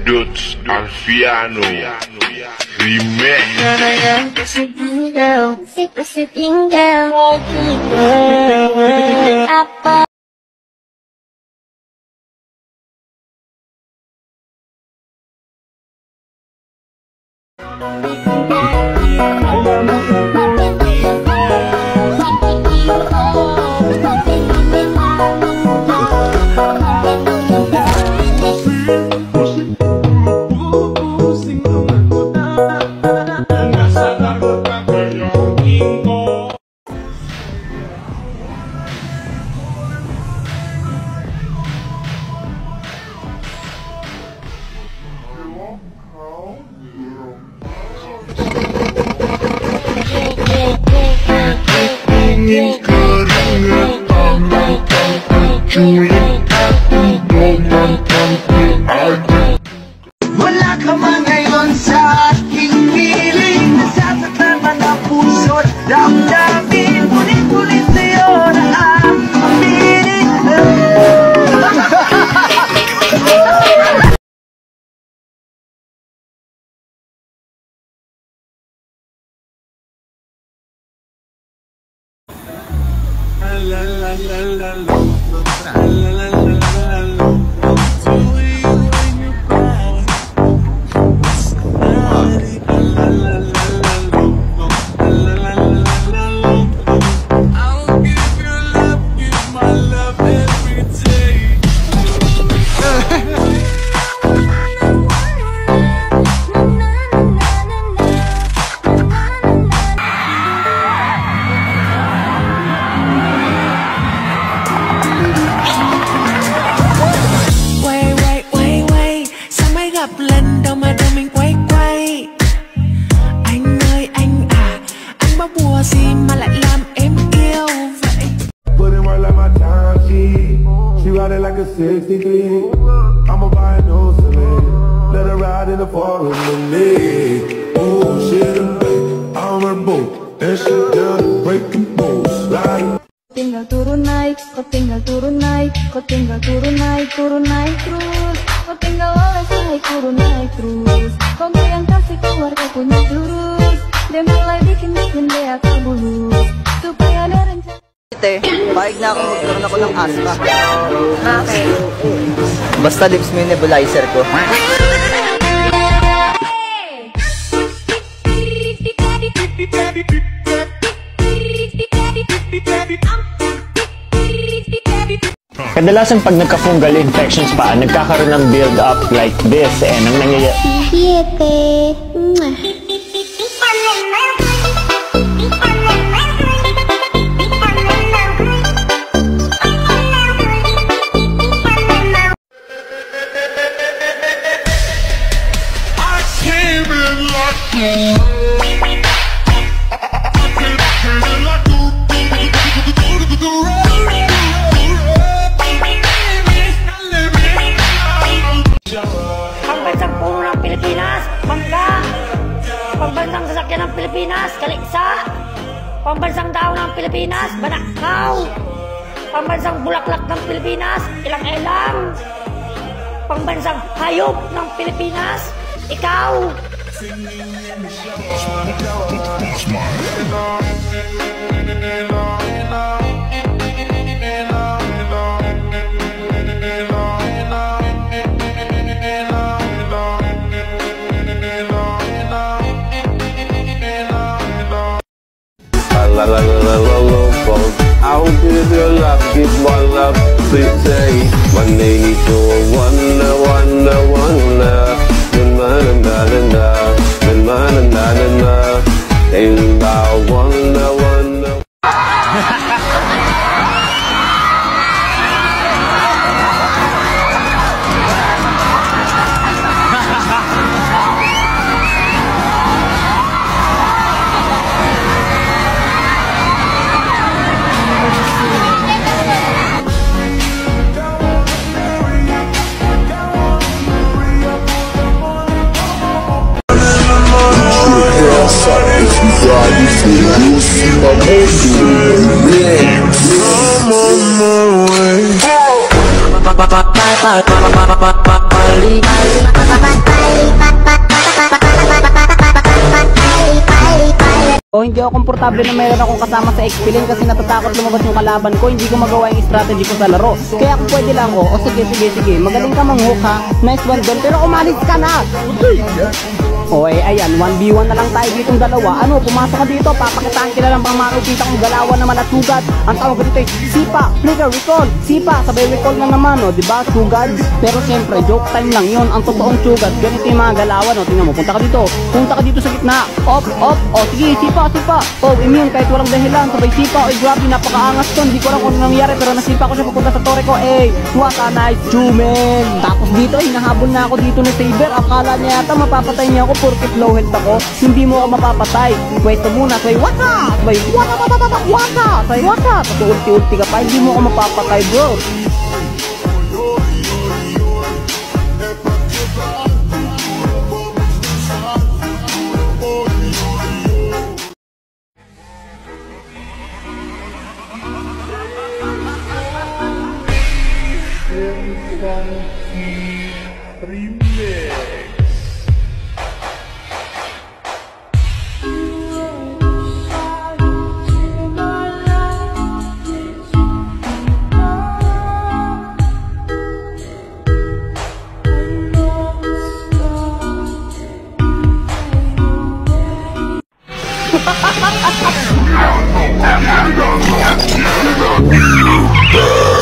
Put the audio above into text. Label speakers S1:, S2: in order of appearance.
S1: Dutch Alfiano Remix. Apa
S2: wala ka man ngayon sa aking piling, nasasaktan man ang puso't damdamin, ngunit sa'yo na ang pamili.
S3: Lên đâu mà đâu mình quay quay. Anh ơi anh à, anh bao bùa gì mà lại làm em yêu vậy?
S4: Put in work like my time, she ride it like a 63. I'ma buy a new Celine, let her ride in the forest with me. Oh, shit, I'm her boo, and she does break the rules, right?
S5: Tinggal turun naik, kau tinggal turun naik, kau tinggal turun naik terus. Kau tinggal oles naik turun naik terus. Kau yang kasih keluar kau punya jurus. Dia mulai bikin dia kabulus. Supaya ada rencana.
S6: Paig na ako magkaroon ako ng asma.
S5: Okay.
S6: Basta lips mo yung nebulizer ko.
S7: Kadalasan pag nagka-fungal infections pa, nagkakaroon ng build-up like this. Ang nangyayari...
S8: Pambansang puno ng Pilipinas, mangga. Pambansang sasakyan ng Pilipinas, kaliksa. Pambansang daon ng Pilipinas, banakaw. Pambansang bulaklak ng Pilipinas, ilang-elang. Pambansang hayop ng Pilipinas, ikaw.
S4: I hope you feel love, give one love, please say 180 wonder, wonder, wonder. Wonder, wonder.
S9: ako komportable na meron akong kasama sa XP-Lane kasi natatakot lumabas yung kalaban ko, hindi ko magawa yung strategy ko sa laro. Kaya kung pwede lang o sige, magaling ka mang-hook ha, nice one doon, pero umalis ka na! O ayan, 1v1 na lang tayo ditong dalawa. Ano, pumasok ka dito, papakitaan kita lang pang makikita kong galawan naman at sugad. Ang tawag dito ay sipa, flicker, recall, sipa, sabay recall na naman, o, diba, sugad. Pero syempre, joke time lang yon. Ang totoong sugad, ganito yung mga galawan, o, tingnan mo, punta ka dito sa gitna, op, o, sige, sipa, o, immune, kahit walang dahilan, sabay sipa, o, grabe, napakaangas to, hindi ko lang kung ano nangyari, pero nasipa ko siya papunta sa tore ko, what a nice chew, man. Tapos dito, hinahabol na ako dito ni Saber, akala niya yata mapapatay niya ako porket low health ako, hindi mo ako mapapatay. Pwesto muna, say waka, say waka, tapos ulti-ulti ka pa, hindi mo ako mapapatay, bro.
S1: Ha ha ha ha!